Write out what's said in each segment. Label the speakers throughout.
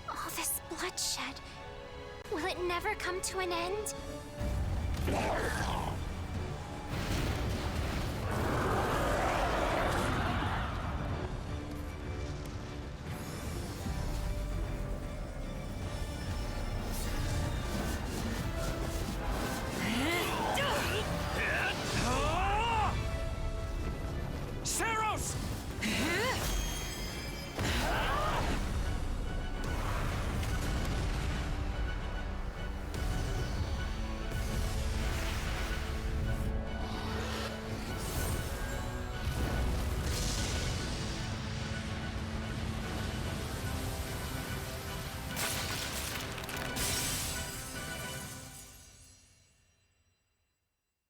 Speaker 1: All this bloodshed. Will it never come to an end?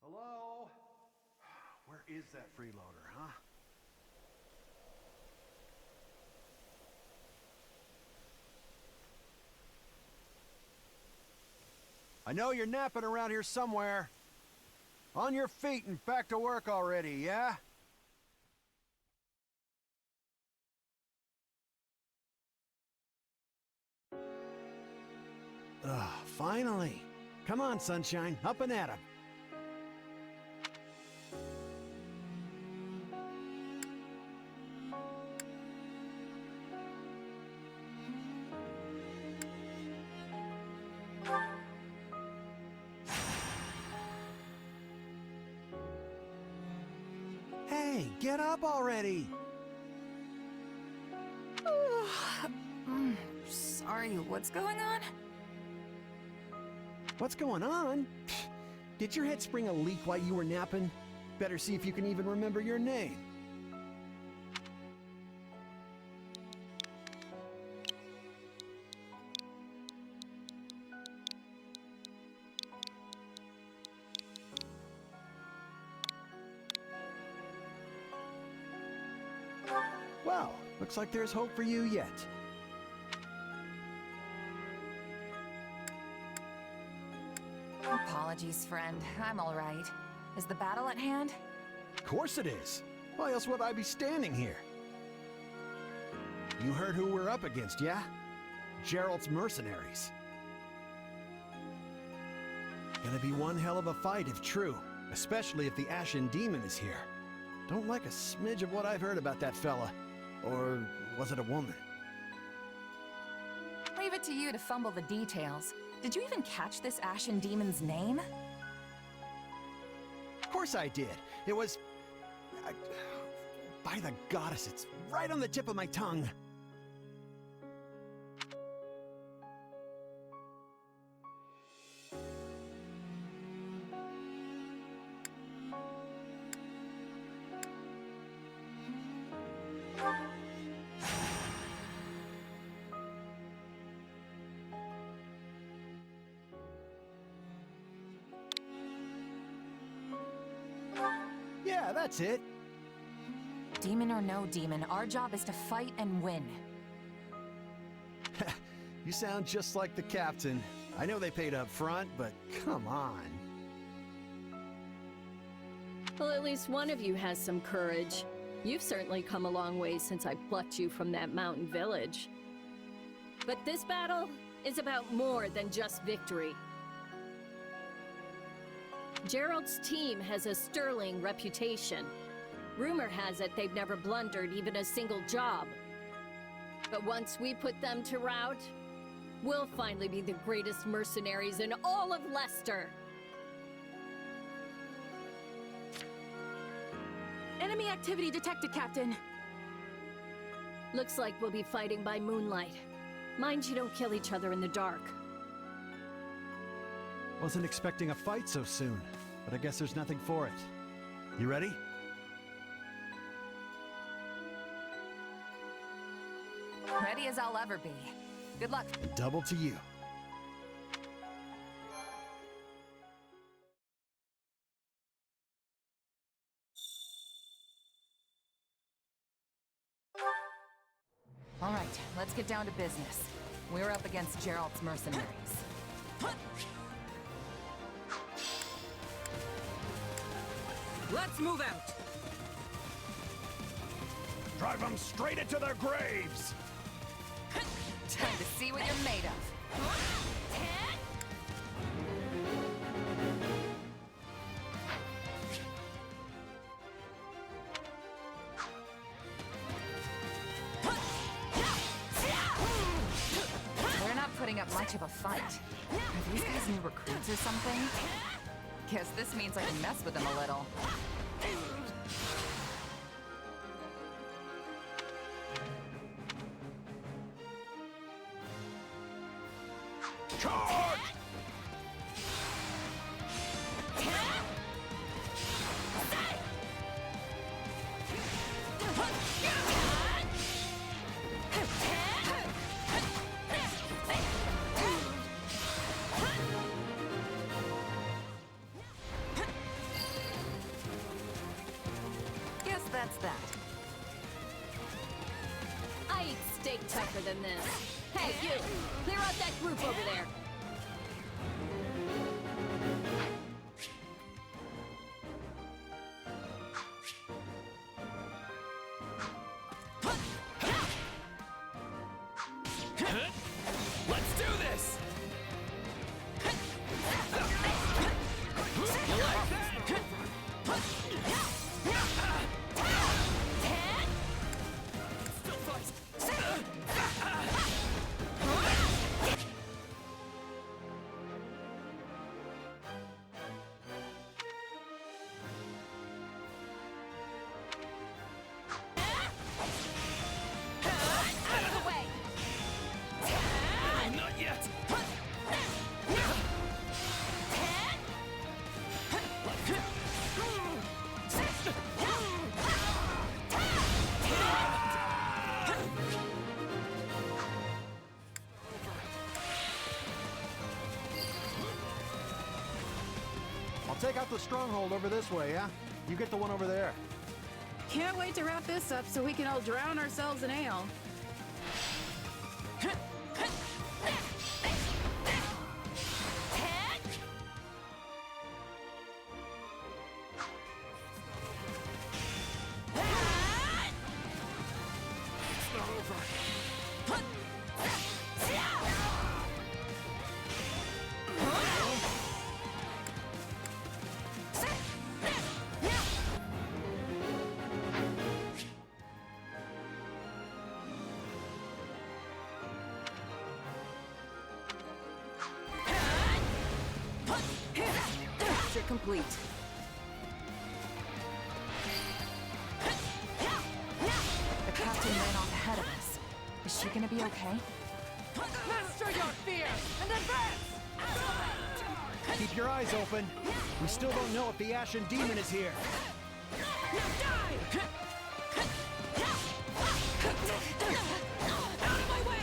Speaker 2: Hello? Where is that freeloader, huh? I know you're napping around here somewhere. On your feet and back to work already, yeah? Finally. Come on, sunshine, up and at 'em. Hey, get up already!
Speaker 3: Sorry, what's going on?
Speaker 2: What's going on? Did your head spring a leak while you were napping? Better see if you can even remember your name. Well, looks like there's hope for you yet.
Speaker 3: Apologies, friend. I'm all right. Is the battle at hand?
Speaker 2: Of course it is. Why else would I be standing here? You heard who we're up against, yeah? Gerald's mercenaries. Gonna be one hell of a fight if true, especially if the Ashen Demon is here. Don't like a smidge of what I've heard about that fella. Or was it a woman?
Speaker 3: Leave it to you to fumble the details. Did you even catch this Ashen Demon's name?
Speaker 2: Of course I did. It was... by the goddess, it's right on the tip of my tongue. Yeah, that's it.
Speaker 3: Demon or no demon, our job is to fight and win.
Speaker 2: You sound just like the captain. I know they paid up front, but come on.
Speaker 4: Well, at least one of you has some courage. You've certainly come a long way since I plucked you from that mountain village. But this battle is about more than just victory. Gerald's team has a sterling reputation. Rumor has it they've never blundered even a single job. But once we put them to rout, we'll finally be the greatest mercenaries in all of Leicester.
Speaker 5: Enemy activity detected, Captain.
Speaker 4: Looks like we'll be fighting by moonlight. Mind you don't kill each other in the dark.
Speaker 2: Wasn't expecting a fight so soon, but I guess there's nothing for it. You ready?
Speaker 3: Ready as I'll ever be. Good luck.
Speaker 2: Double to you.
Speaker 3: All right, let's get down to business. We're up against Gerald's mercenaries.
Speaker 5: Let's move out!
Speaker 2: Drive them straight into their graves!
Speaker 3: Time to see what you're made of. They're not putting up much of a fight. Are these guys new recruits or something? Guess this means I can mess with them a little.
Speaker 2: Charge!
Speaker 3: Guess that's that.
Speaker 4: I eat steak tougher than this. Hey, you! Clear out that group over there!
Speaker 6: Let's do this! Not yet!
Speaker 2: I'll take out the stronghold over this way, yeah? You get the one over there.
Speaker 5: Can't wait to wrap this up so we can all drown ourselves in ale.
Speaker 3: Capture complete. The captain ran off ahead of us. Is she gonna be okay?
Speaker 5: Master your fear and advance!
Speaker 2: Keep your eyes open. We still don't know if the Ashen Demon is here.
Speaker 5: Die! Out of my way!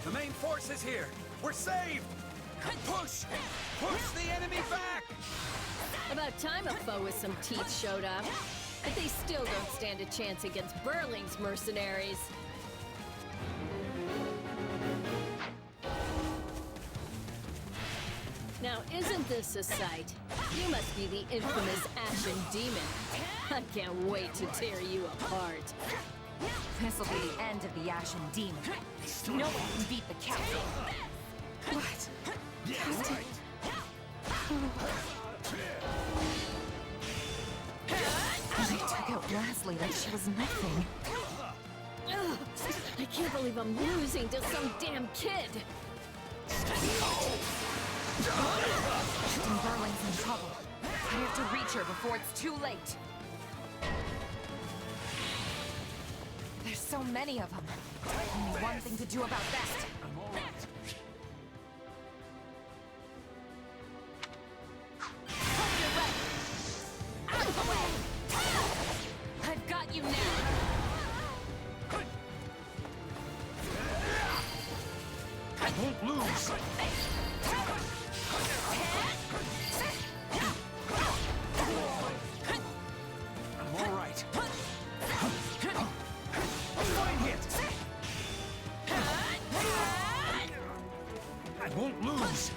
Speaker 6: The main force is here! We're saved! Push! Push the enemy back!
Speaker 4: About time a foe with some teeth showed up. But they still don't stand a chance against Burling's mercenaries. Now, isn't this a sight? You must be the infamous Ashen Demon. I can't wait to tear you apart.
Speaker 3: This'll be the end of the Ashen Demon. No one can beat the captain.
Speaker 5: What?
Speaker 6: Yeah, right!
Speaker 3: took out Wesley like she was nothing.
Speaker 4: Ugh, I can't believe I'm losing to some damn kid.
Speaker 3: Captain Burling's in trouble. I have to reach her before it's too late. There's so many of them. Only one thing to do about that.
Speaker 6: I'm all right.
Speaker 3: Out of the way! I've got you now!
Speaker 6: I won't lose! I'm all right. Fine hit! I won't lose!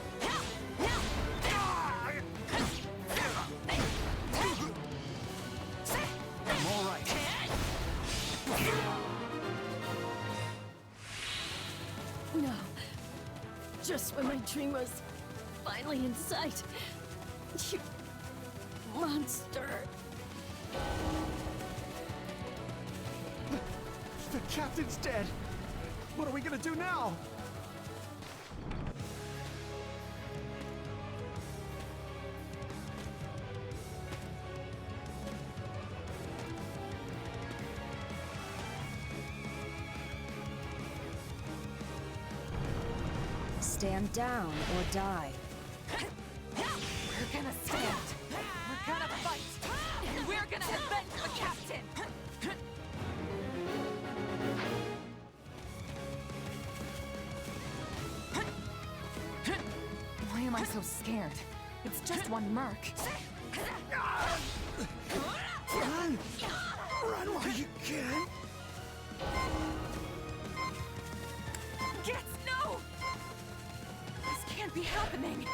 Speaker 6: I'm all right.
Speaker 4: No. Just when my dream was finally in sight. You monster.
Speaker 2: The captain's dead. What are we gonna do now?
Speaker 7: Stand down or die.
Speaker 3: We're gonna stand. We're gonna fight. And we're gonna avenge the captain. Why am I so scared? It's just one merc.
Speaker 2: Run! Run while you can!
Speaker 3: Gets no! This can't be happening.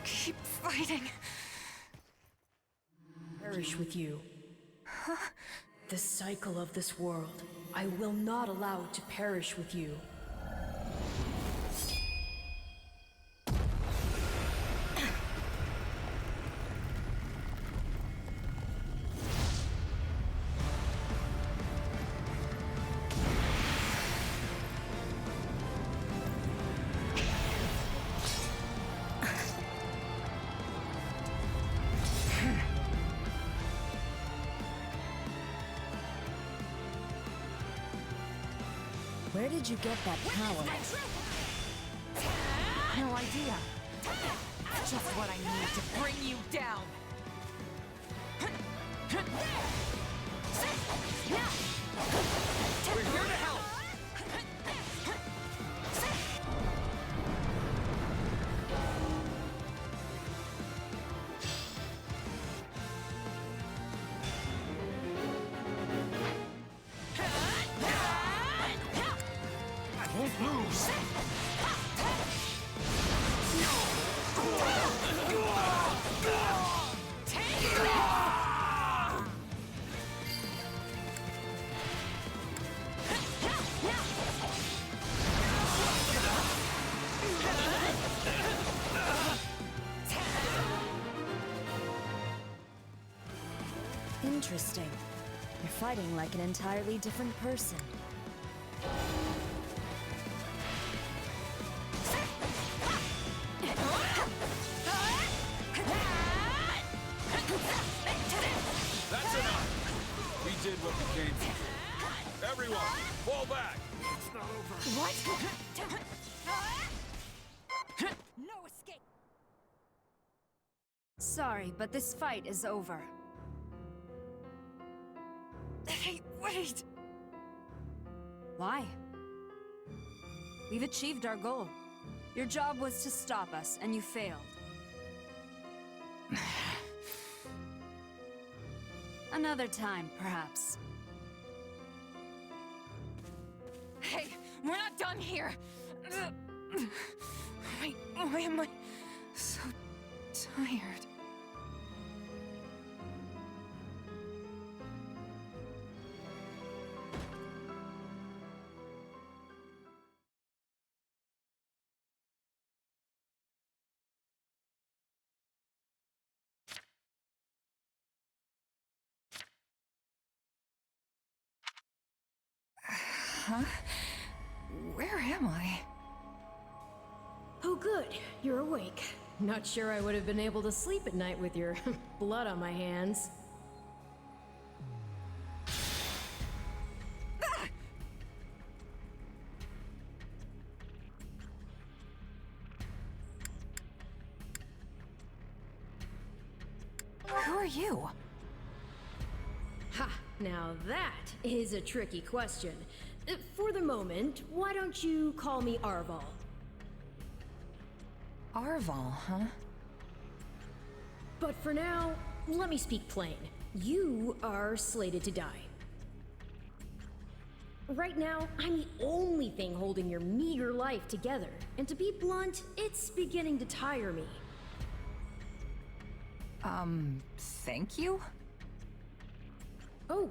Speaker 3: Keep fighting.
Speaker 8: Perish with you. The cycle of this world, I will not allow it to perish with you.
Speaker 7: Where did you get that power?
Speaker 3: No idea. Just what I need to bring you down.
Speaker 6: We're here to help! I won't lose!
Speaker 7: Interesting. You're fighting like an entirely different person.
Speaker 6: That's enough! We did what we came for. Everyone, fall back! It's not over.
Speaker 3: What?
Speaker 7: No escape! Sorry, but this fight is over.
Speaker 3: Hey, wait!
Speaker 7: Why? We've achieved our goal. Your job was to stop us, and you failed. Another time, perhaps.
Speaker 3: Hey, we're not done here! Why am I so tired? Huh? Where am I?
Speaker 8: Oh, good. You're awake. Not sure I would have been able to sleep at night with your blood on my hands.
Speaker 3: Who are you?
Speaker 8: Ha! Now that is a tricky question. For the moment, why don't you call me Arval?
Speaker 3: Arval, huh?
Speaker 8: But for now, let me speak plain. You are slated to die. Right now, I'm the only thing holding your meager life together. And to be blunt, it's beginning to tire me.
Speaker 3: Thank you?
Speaker 8: Oh,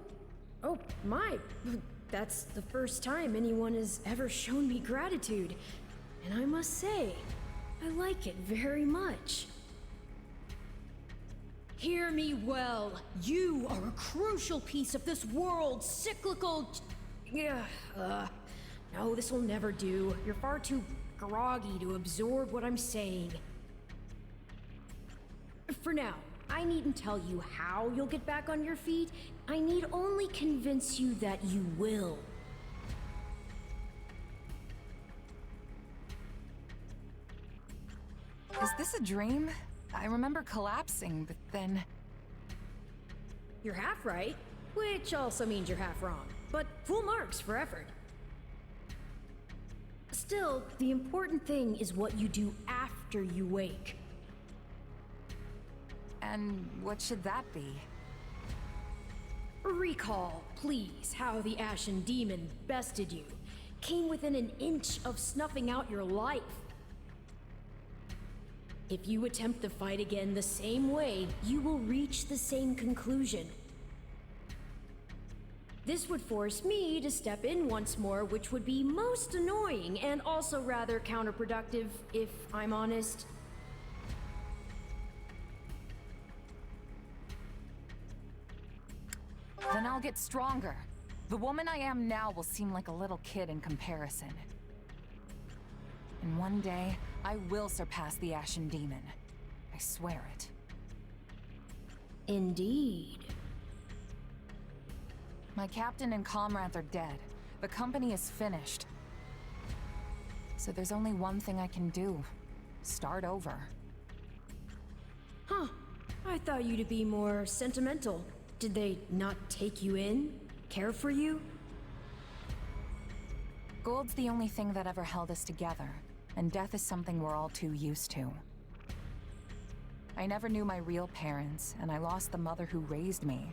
Speaker 8: my. That's the first time anyone has ever shown me gratitude. And I must say, I like it very much. Hear me well. You are a crucial piece of this world's cyclical... No, this will never do. You're far too groggy to absorb what I'm saying. For now, I needn't tell you how you'll get back on your feet. I need only convince you that you will.
Speaker 3: Is this a dream? I remember collapsing, but then...
Speaker 8: You're half right, which also means you're half wrong. But full marks for effort. Still, the important thing is what you do after you wake.
Speaker 3: And what should that be?
Speaker 8: Recall, please, how the Ashen Demon bested you. Came within an inch of snuffing out your life. If you attempt the fight again the same way, you will reach the same conclusion. This would force me to step in once more, which would be most annoying and also rather counterproductive, if I'm honest.
Speaker 3: Then I'll get stronger. The woman I am now will seem like a little kid in comparison. And one day, I will surpass the Ashen Demon. I swear it.
Speaker 8: Indeed.
Speaker 3: My captain and comrades are dead. The company is finished. So there's only one thing I can do. Start over.
Speaker 8: Huh. I thought you to be more sentimental. Did they not take you in? Care for you?
Speaker 3: Gold's the only thing that ever held us together, and death is something we're all too used to. I never knew my real parents, and I lost the mother who raised me.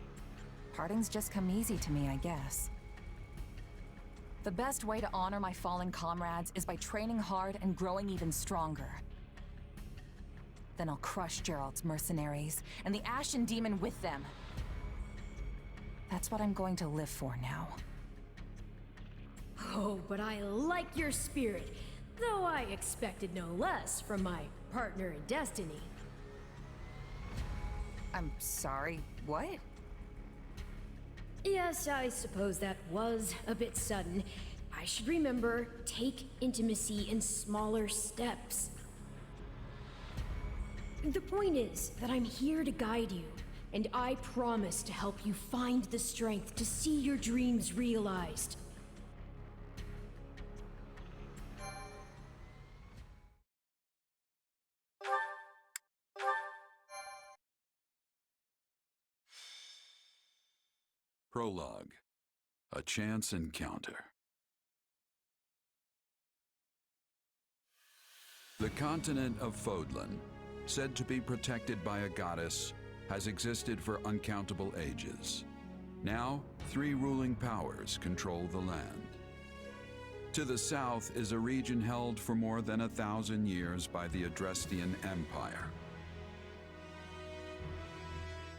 Speaker 3: Partings just come easy to me, I guess. The best way to honor my fallen comrades is by training hard and growing even stronger. Then I'll crush Gerald's mercenaries, and the Ashen Demon with them. That's what I'm going to live for now.
Speaker 8: Oh, but I like your spirit, though I expected no less from my partner in destiny.
Speaker 3: I'm sorry, what?
Speaker 8: Yes, I suppose that was a bit sudden. I should remember, take intimacy in smaller steps. The point is that I'm here to guide you, and I promise to help you find the strength to see your dreams realized.
Speaker 6: Prologue. A chance encounter. The continent of Fodlan, said to be protected by a goddess, has existed for uncountable ages. Now, 3 ruling powers control the land. To the south is a region held for more than 1,000 years by the Adrestian Empire.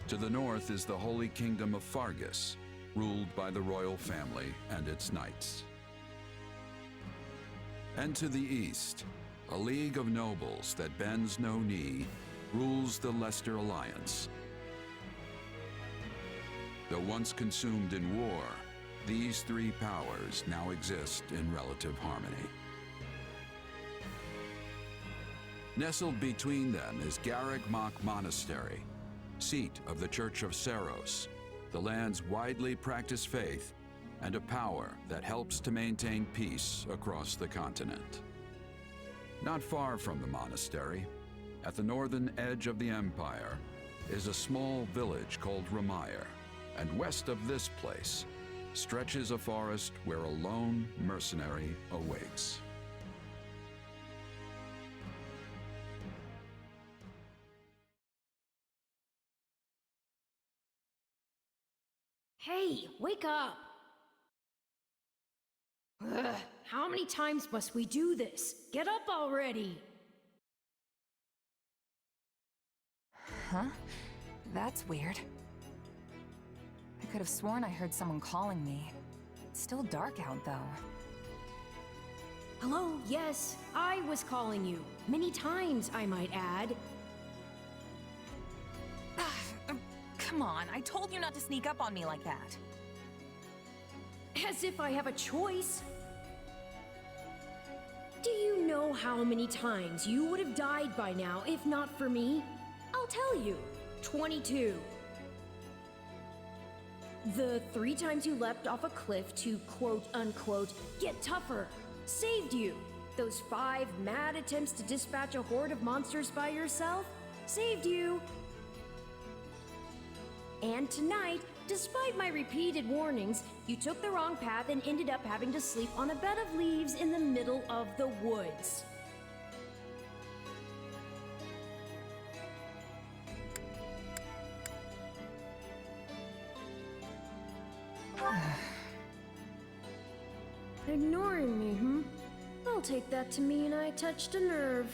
Speaker 6: To the north is the Holy Kingdom of Fargus, ruled by the royal family and its knights. And to the east, a league of nobles that bends no knee rules the Leicester Alliance. Though once consumed in war, these 3 powers now exist in relative harmony. Nestled between them is Garreg Mach Monastery, seat of the Church of Seros, the land's widely practiced faith, and a power that helps to maintain peace across the continent. Not far from the monastery, at the northern edge of the empire, is a small village called Ramire, and west of this place stretches a forest where a lone mercenary awaits.
Speaker 8: Hey, wake up! Ugh, how many times must we do this? Get up already!
Speaker 3: Huh? That's weird. I could have sworn I heard someone calling me. It's still dark out, though.
Speaker 8: Hello, yes, I was calling you. Many times, I might add.
Speaker 3: Come on, I told you not to sneak up on me like that.
Speaker 8: As if I have a choice. Do you know how many times you would have died by now if not for me? I'll tell you. 22. The 3 times you leapt off a cliff to quote-unquote get tougher saved you. Those 5 mad attempts to dispatch a horde of monsters by yourself saved you. And tonight, despite my repeated warnings, you took the wrong path and ended up having to sleep on a bed of leaves in the middle of the woods. Ignoring me, hmm? I'll take that to mean I touched a nerve.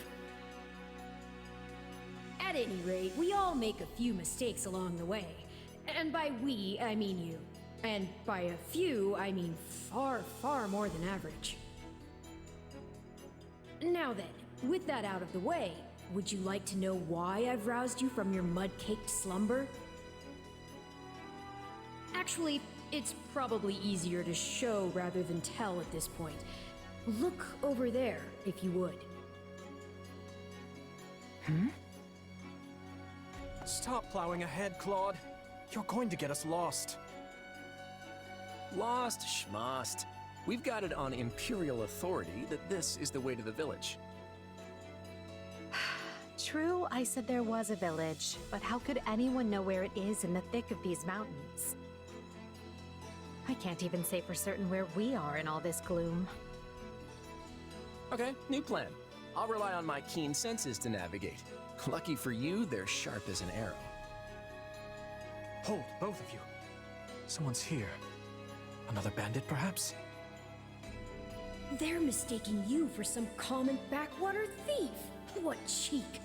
Speaker 8: At any rate, we all make a few mistakes along the way. And by we, I mean you. And by a few, I mean far, far more than average. Now then, with that out of the way, would you like to know why I've roused you from your mud-caked slumber? Actually, it's probably easier to show rather than tell at this point. Look over there, if you would.
Speaker 9: Stop plowing ahead, Claude. You're going to get us lost.
Speaker 10: Lost schmost. We've got it on Imperial authority that this is the way to the village.
Speaker 11: True, I said there was a village, but how could anyone know where it is in the thick of these mountains? I can't even say for certain where we are in all this gloom.
Speaker 10: Okay, new plan. I'll rely on my keen senses to navigate. Lucky for you, they're sharp as an arrow.
Speaker 9: Hold, both of you. Someone's here. Another bandit, perhaps?
Speaker 8: They're mistaking you for some common backwater thief. What cheek.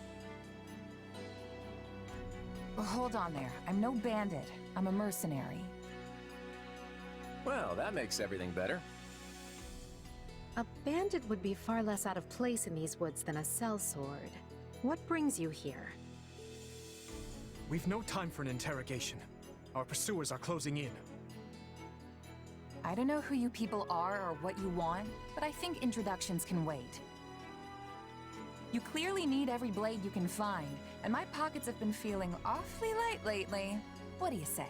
Speaker 3: Well, hold on there. I'm no bandit. I'm a mercenary.
Speaker 10: Well, that makes everything better.
Speaker 11: A bandit would be far less out of place in these woods than a sellsword. What brings you here?
Speaker 9: We've no time for an interrogation. Our pursuers are closing in.
Speaker 3: I don't know who you people are or what you want, but I think introductions can wait. You clearly need every blade you can find, and my pockets have been feeling awfully light lately. What do you say?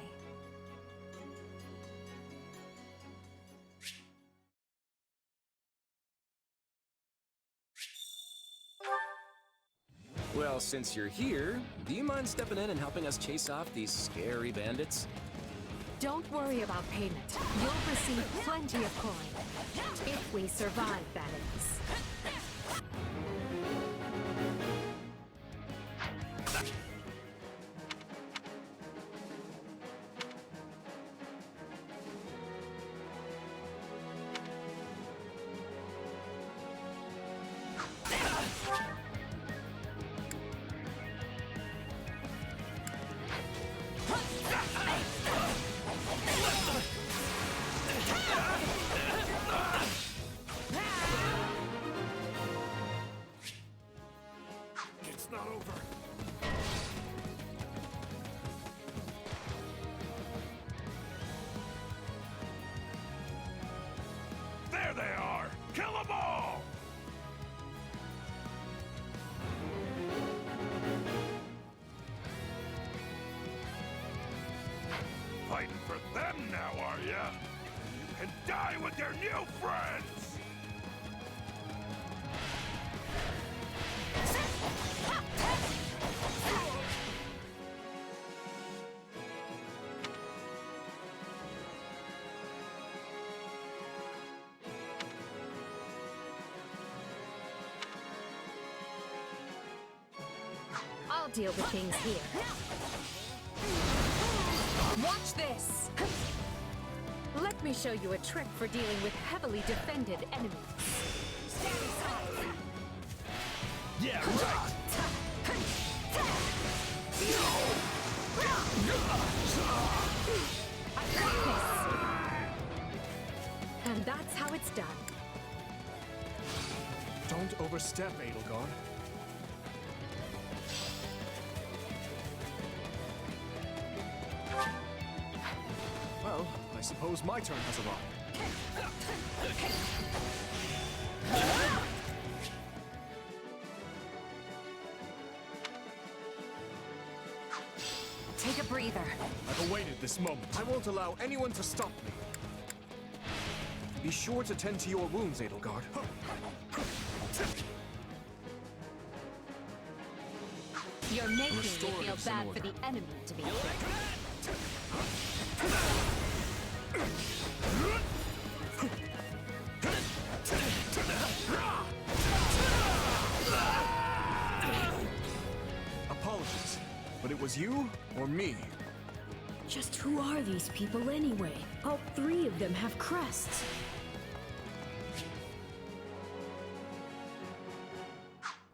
Speaker 10: Well, since you're here, do you mind stepping in and helping us chase off these scary bandits?
Speaker 11: Don't worry about payment. You'll receive plenty of coin. If we survive, that is.
Speaker 12: for them now, are ya? You can die with your new friends!
Speaker 8: I'll deal with things here.
Speaker 11: Watch this! Let me show you a trick for dealing with heavily defended enemies.
Speaker 12: Yeah, right!
Speaker 11: I got this! And that's how it's done.
Speaker 9: Don't overstep, Edelgard. Well, I suppose my turn has arrived.
Speaker 3: Take a breather.
Speaker 9: I've awaited this moment. I won't allow anyone to stop me. Be sure to tend to your wounds, Edelgard.
Speaker 11: You're making me
Speaker 9: Restorative
Speaker 11: feel bad
Speaker 9: in
Speaker 11: for the
Speaker 9: order.
Speaker 11: enemy to be killed.
Speaker 9: Apologies, but it was you or me.
Speaker 8: Just who are these people anyway? All three of them have crests.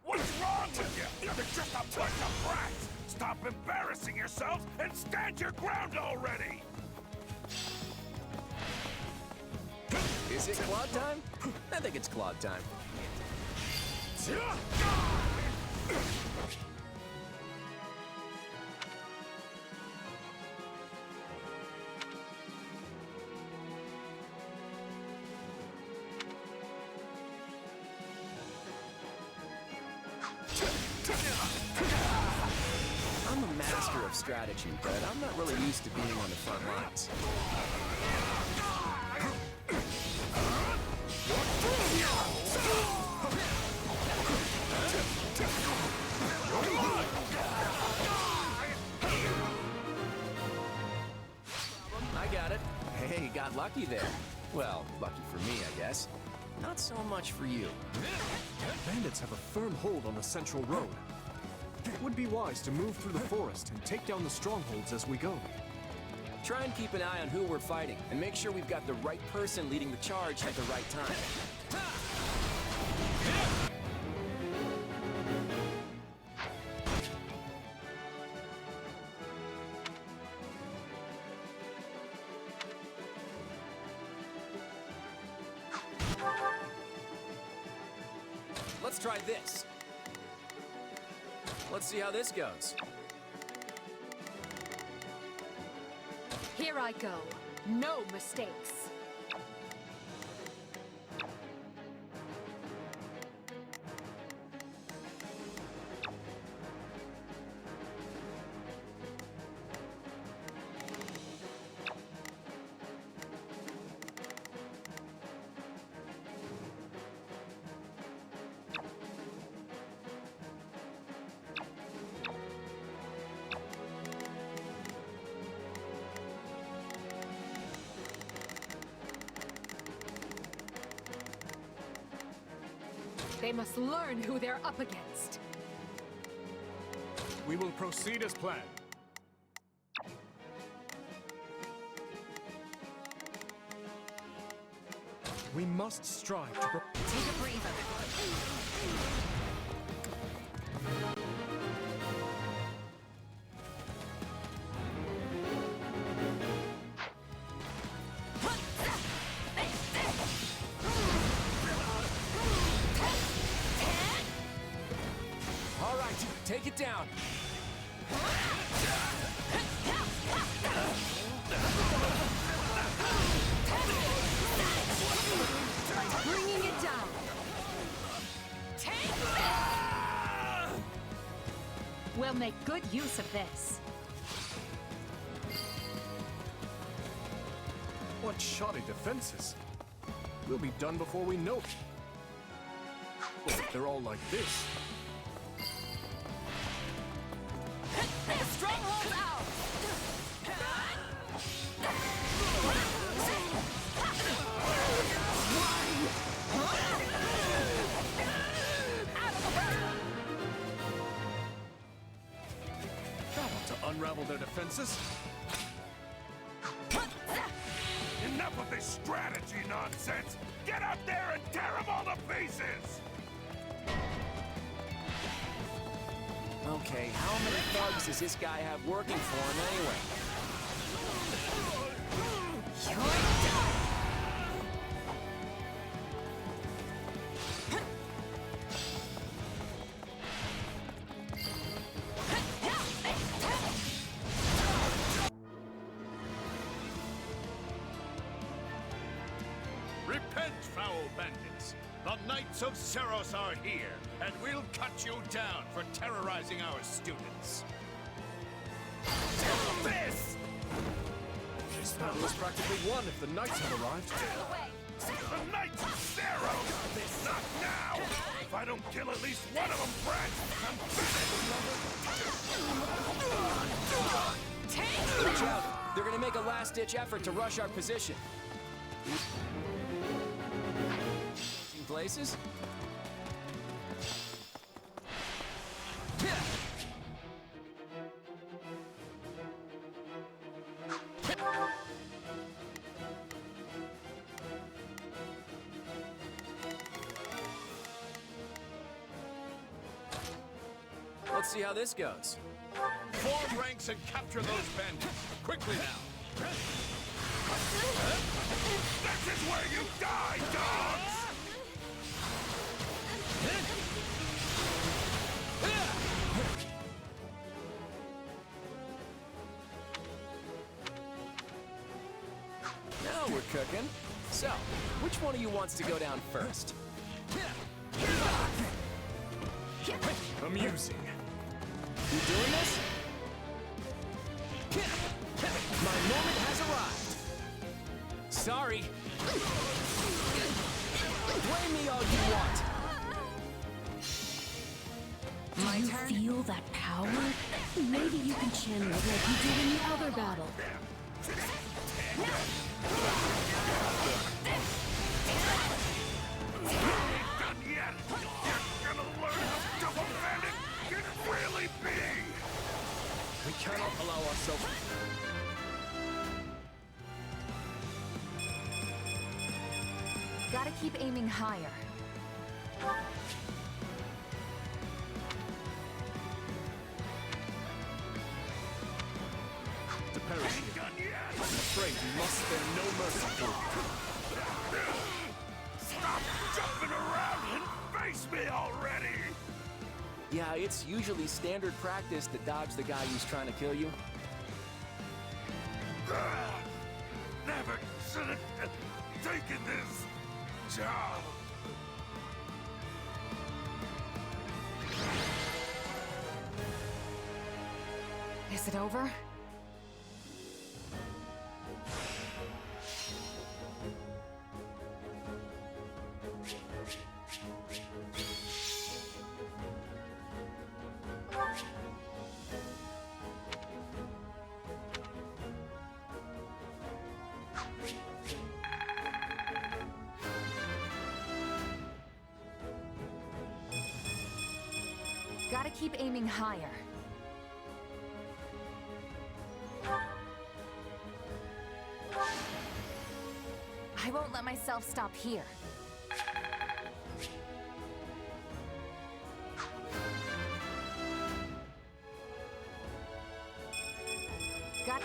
Speaker 12: What's wrong with you? You're just a bunch of brats! Stop embarrassing yourselves and stand your ground already!
Speaker 10: Is it Claude time? I think it's Claude time. I'm a master of strategy, but I'm not really used to being on the front lines. I got it. Hey, got lucky there. Well, lucky for me, I guess. Not so much for you.
Speaker 9: Bandits have a firm hold on the central road. It would be wise to move through the forest and take down the strongholds as we go.
Speaker 10: Try and keep an eye on who we're fighting, and make sure we've got the right person leading the charge at the right time. Let's try this. Let's see how this goes.
Speaker 11: Here I go. No mistakes. They must learn who they're up against.
Speaker 9: We will proceed as planned. We must strive to...
Speaker 3: Take a breather.
Speaker 10: All right, take it down.
Speaker 11: Bringing it down. We'll make good use of this.
Speaker 9: What shoddy defenses. We'll be done before we know it. Well, if they're all like this.
Speaker 4: The stronghold's out!
Speaker 9: That ought to unravel their defenses.
Speaker 12: Enough of this strategy nonsense! Get out there and tear them all to pieces!
Speaker 10: Okay, how many thugs does this guy have working for him anyway?
Speaker 12: Repent, foul bandits! The Knights of Seros are here, and we'll cut you down for terrorizing our students. Take this!
Speaker 9: This battle is practically won if the knights have arrived.
Speaker 12: The Knights of Seros! Not now! If I don't kill at least one of them, brats, I'm finished!
Speaker 10: Watch out! They're gonna make a last-ditch effort to rush our position. Places? Let's see how this goes.
Speaker 12: Form ranks and capture those bandits! Quickly now! This is where you die, dogs!
Speaker 10: Now we're cooking. So, which one of you wants to go down first?
Speaker 9: Amusing.
Speaker 10: You doing this? My moment has arrived. Sorry. Blame me all you want.
Speaker 8: Do you feel that power? Maybe you can channel it like you did in the other battle.
Speaker 12: Done yet! You're gonna learn how double-banded can really be!
Speaker 9: We cannot allow ourselves.
Speaker 3: Gotta keep aiming higher.
Speaker 9: To perish here. I'm afraid we must spare no mercy for you.
Speaker 12: Stop jumping around and face me already!
Speaker 10: Yeah, it's usually standard practice to dodge the guy who's trying to kill you.
Speaker 12: Never should have taken this job.
Speaker 3: Is it over? Gotta keep aiming higher. I won't let myself stop here. Got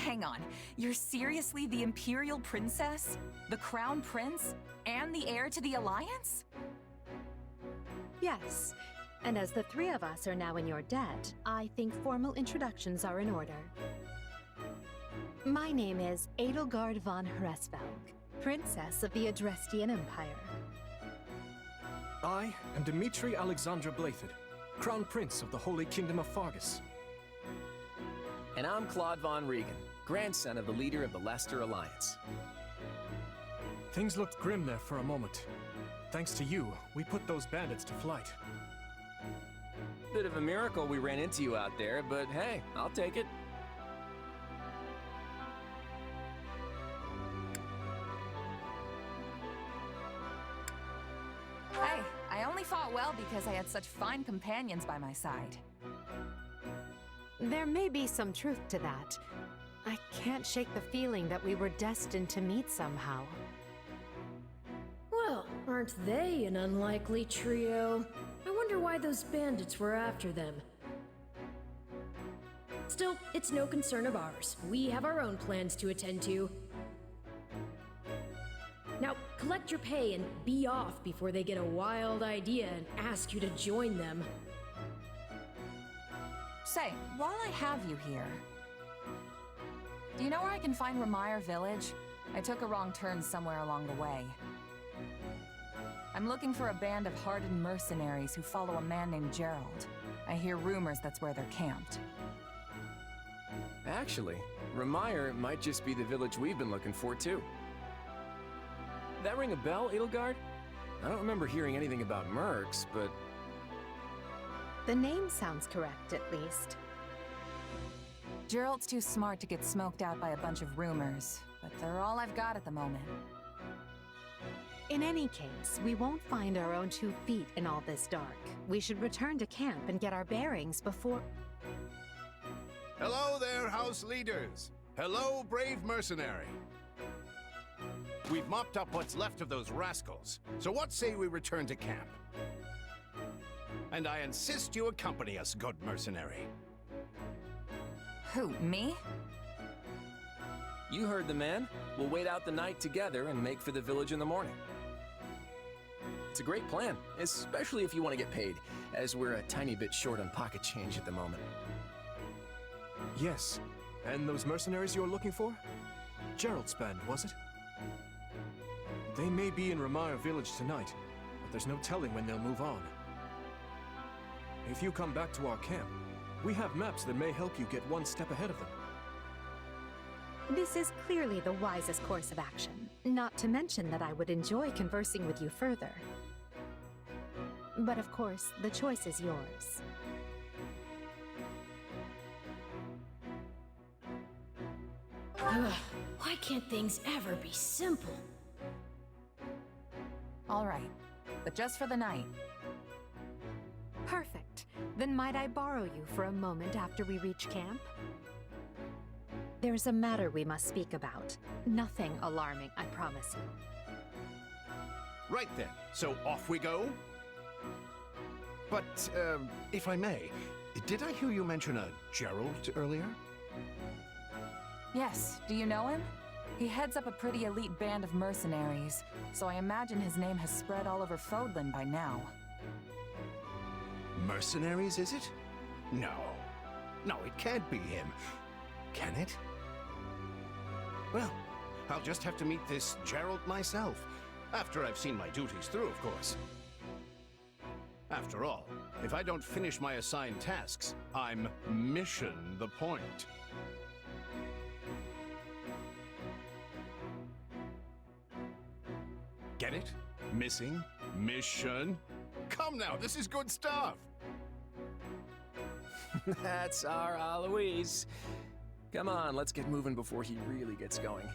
Speaker 3: Hang on, you're seriously the Imperial Princess? The Crown Prince? And the heir to the Alliance?
Speaker 11: Yes. And as the three of us are now in your debt, I think formal introductions are in order. My name is Edelgard von Hresvelg, Princess of the Adrestian Empire.
Speaker 9: I am Dmitri Alexandra Blathid, Crown Prince of the Holy Kingdom of Fargus.
Speaker 10: And I'm Claude von Regan, grandson of the leader of the Leicester Alliance.
Speaker 9: Things looked grim there for a moment. Thanks to you, we put those bandits to flight.
Speaker 10: Bit of a miracle we ran into you out there, but hey, I'll take it.
Speaker 3: Hey, I only fought well because I had such fine companions by my side.
Speaker 11: There may be some truth to that. I can't shake the feeling that we were destined to meet somehow.
Speaker 8: Well, aren't they an unlikely trio? I wonder why those bandits were after them. Still, it's no concern of ours. We have our own plans to attend to. Now, collect your pay and be off before they get a wild idea and ask you to join them.
Speaker 3: Say, while I have you here, do you know where I can find Ramire Village? I took a wrong turn somewhere along the way. I'm looking for a band of hardened mercenaries who follow a man named Gerald. I hear rumors that's where they're camped.
Speaker 10: Actually, Ramire might just be the village we've been looking for, too. That ring a bell, Edelgard? I don't remember hearing anything about mercs, but...
Speaker 11: The name sounds correct, at least.
Speaker 3: Gerald's too smart to get smoked out by a bunch of rumors, but they're all I've got at the moment.
Speaker 11: In any case, we won't find our own 2 feet in all this dark. We should return to camp and get our bearings before...
Speaker 12: Hello there, house leaders. Hello, brave mercenary. We've mopped up what's left of those rascals, so what say we return to camp? And I insist you accompany us, good mercenary.
Speaker 3: Who, me?
Speaker 10: You heard the man. We'll wait out the night together and make for the village in the morning. It's a great plan, especially if you want to get paid, as we're a tiny bit short on pocket change at the moment.
Speaker 9: Yes. And those mercenaries you're looking for? Gerald's band, was it? They may be in Ramire Village tonight, but there's no telling when they'll move on. If you come back to our camp, we have maps that may help you get one step ahead of them.
Speaker 11: This is clearly the wisest course of action. Not to mention that I would enjoy conversing with you further. But of course, the choice is yours.
Speaker 8: Ugh, why can't things ever be simple?
Speaker 3: All right, but just for the night.
Speaker 11: Perfect. Then might I borrow you for a moment after we reach camp? There's a matter we must speak about. Nothing alarming, I promise you.
Speaker 12: Right then, so off we go? But, if I may, did I hear you mention a Gerald earlier?
Speaker 3: Yes, do you know him? He heads up a pretty elite band of mercenaries, so I imagine his name has spread all over Fodlan by now.
Speaker 12: Mercenaries, is it? No. No, it can't be him. Can it? Well, I'll just have to meet this Gerald myself. After I've seen my duties through, of course. After all, if I don't finish my assigned tasks, I'm mission the point. Get it? Missing? Mission? Come now, this is good stuff!
Speaker 10: That's our Aloise. Come on, let's get moving before he really gets going.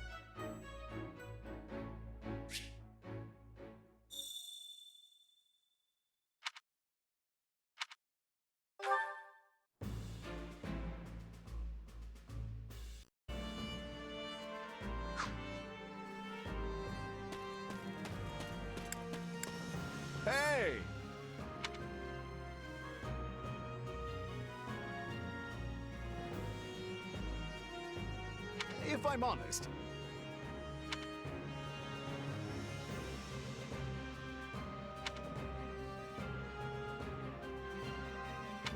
Speaker 12: Hey! if I'm honest.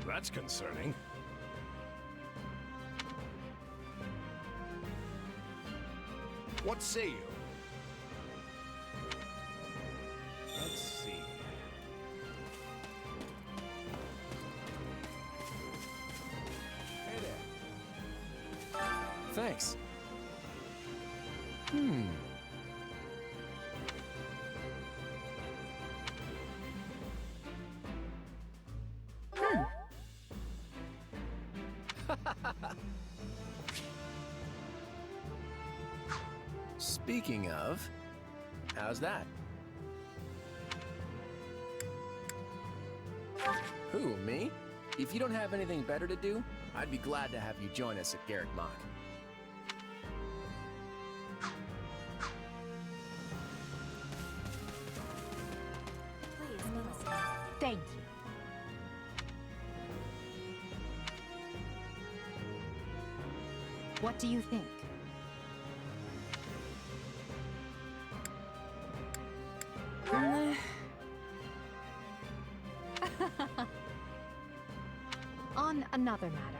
Speaker 12: That's concerning. What say you? Let's see. Hey there.
Speaker 10: Thanks. Speaking of, how's that? Who, me? If you don't have anything better to do, I'd be glad to have you join us at Garrick Mach.
Speaker 11: Thank you. What do you think? On another matter.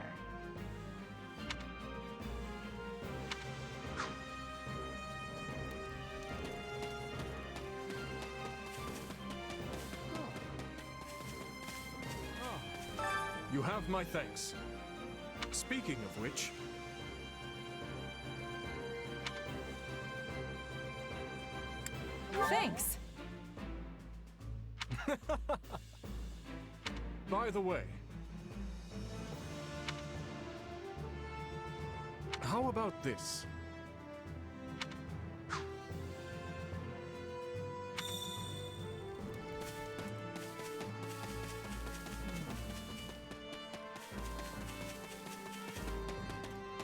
Speaker 9: You have my thanks. Speaking of which...
Speaker 3: Thanks.
Speaker 9: By the way... How about this?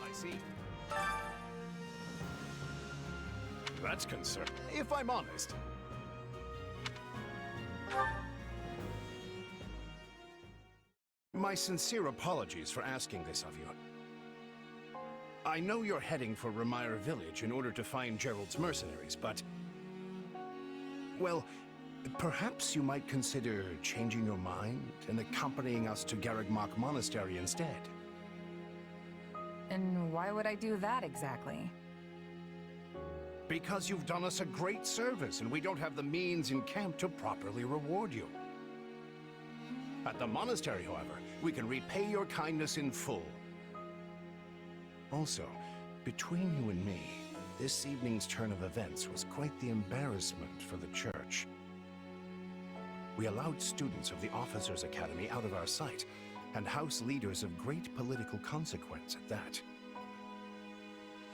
Speaker 12: I see. That's concerning, if I'm honest. My sincere apologies for asking this of you. I know you're heading for Ramire Village in order to find Gerald's mercenaries, but... well, perhaps you might consider changing your mind and accompanying us to Garrick Mach Monastery instead.
Speaker 3: And why would I do that exactly?
Speaker 12: Because you've done us a great service, and we don't have the means in camp to properly reward you. At the monastery, however, we can repay your kindness in full. Also, between you and me, this evening's turn of events was quite the embarrassment for the church. We allowed students of the Officers' Academy out of our sight, and house leaders of great political consequence at that.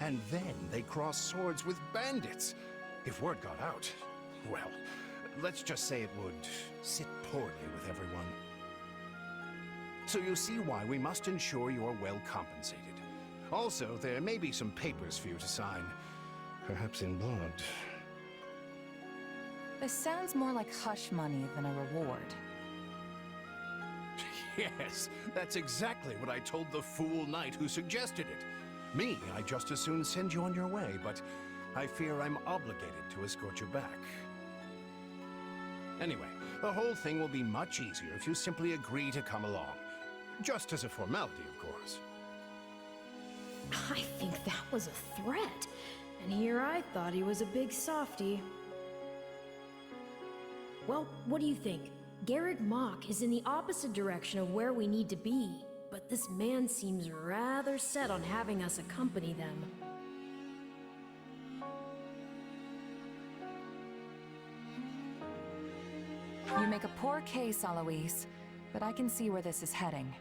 Speaker 12: And then they crossed swords with bandits. If word got out, well, let's just say it would sit poorly with everyone. So you see why we must ensure you're well compensated. Also, there may be some papers for you to sign, perhaps in blood.
Speaker 3: This sounds more like hush money than a reward.
Speaker 12: Yes, that's exactly what I told the fool knight who suggested it. Me, I'd just as soon send you on your way, but I fear I'm obligated to escort you back. Anyway, the whole thing will be much easier if you simply agree to come along. Just as a formality, of course.
Speaker 8: I think that was a threat. And here I thought he was a big softy. Well, what do you think? Garrick Mach is in the opposite direction of where we need to be, but this man seems rather set on having us accompany them.
Speaker 3: You make a poor case, Alois, but I can see where this is heading.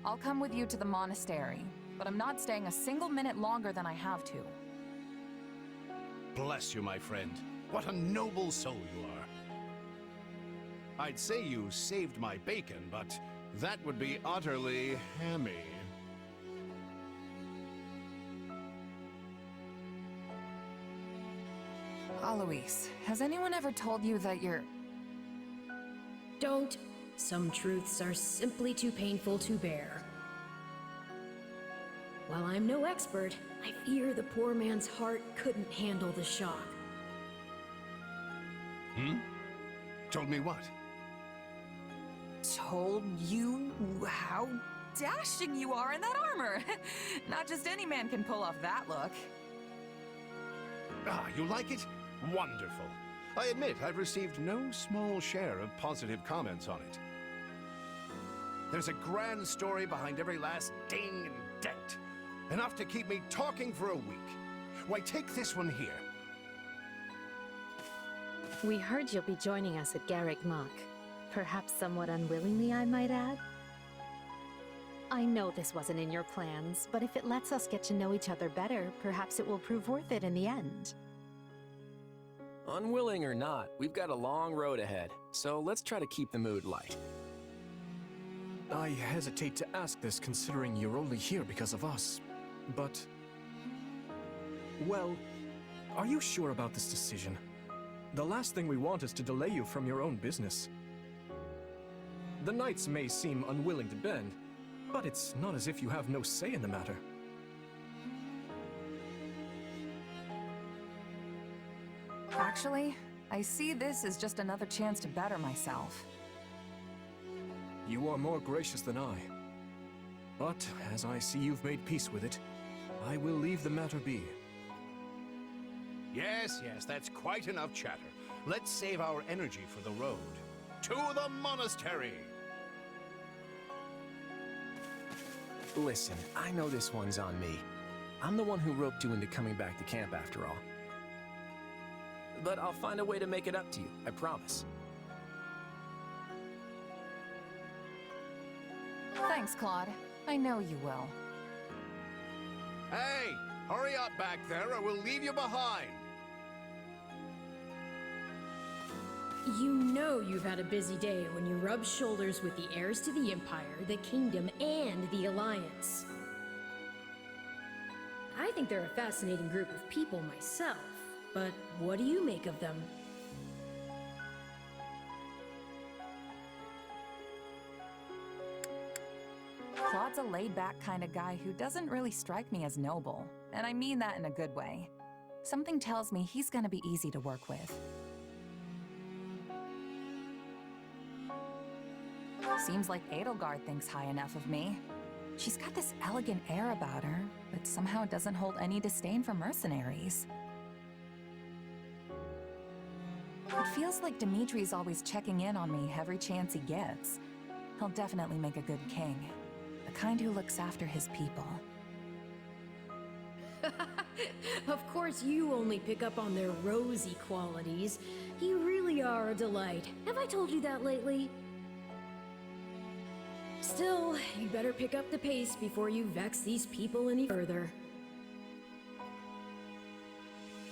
Speaker 3: I'll come with you to the monastery, but I'm not staying a single minute longer than I have to.
Speaker 12: Bless you, my friend. What a noble soul you are. I'd say you saved my bacon, but that would be utterly hammy.
Speaker 3: Alois, has anyone ever told you that you're...
Speaker 8: Don't. Some truths are simply too painful to bear. While I'm no expert, I fear the poor man's heart couldn't handle the shock.
Speaker 12: Told me what?
Speaker 3: Told you how dashing you are in that armor. Not just any man can pull off that look.
Speaker 12: Ah, you like it? Wonderful. I admit I've received no small share of positive comments on it. There's a grand story behind every last ding and dent. Enough to keep me talking for a week. Why, take this one here.
Speaker 11: We heard you'll be joining us at Garrick Mach. Perhaps somewhat unwillingly, I might add. I know this wasn't in your plans, but if it lets us get to know each other better, perhaps it will prove worth it in the end.
Speaker 10: Unwilling or not, we've got a long road ahead, so let's try to keep the mood light.
Speaker 9: I hesitate to ask this considering you're only here because of us, but... Well, are you sure about this decision? The last thing we want is to delay you from your own business. The Knights may seem unwilling to bend, but it's not as if you have no say in the matter.
Speaker 3: Actually, I see this as just another chance to better myself.
Speaker 9: You are more gracious than I. But, as I see you've made peace with it, I will leave the matter be.
Speaker 12: Yes, that's quite enough chatter. Let's save our energy for the road. To the monastery!
Speaker 10: Listen, I know this one's on me. I'm the one who roped you into coming back to camp after all. But I'll find a way to make it up to you, I promise.
Speaker 3: Thanks, Claude. I know you will.
Speaker 12: Hey! Hurry up back there or we'll leave you behind!
Speaker 8: You know you've had a busy day when you rub shoulders with the heirs to the Empire, the Kingdom, and the Alliance. I think they're a fascinating group of people myself, but what do you make of them?
Speaker 3: Claude's a laid-back kind of guy who doesn't really strike me as noble, and I mean that in a good way. Something tells me he's gonna be easy to work with. Seems like Edelgard thinks high enough of me. She's got this elegant air about her, but somehow doesn't hold any disdain for mercenaries. It feels like Dimitri's always checking in on me every chance he gets. He'll definitely make a good king. The kind who looks after his people.
Speaker 8: Of course you only pick up on their rosy qualities. You really are a delight. Have I told you that lately? Still, you'd better pick up the pace before you vex these people any further.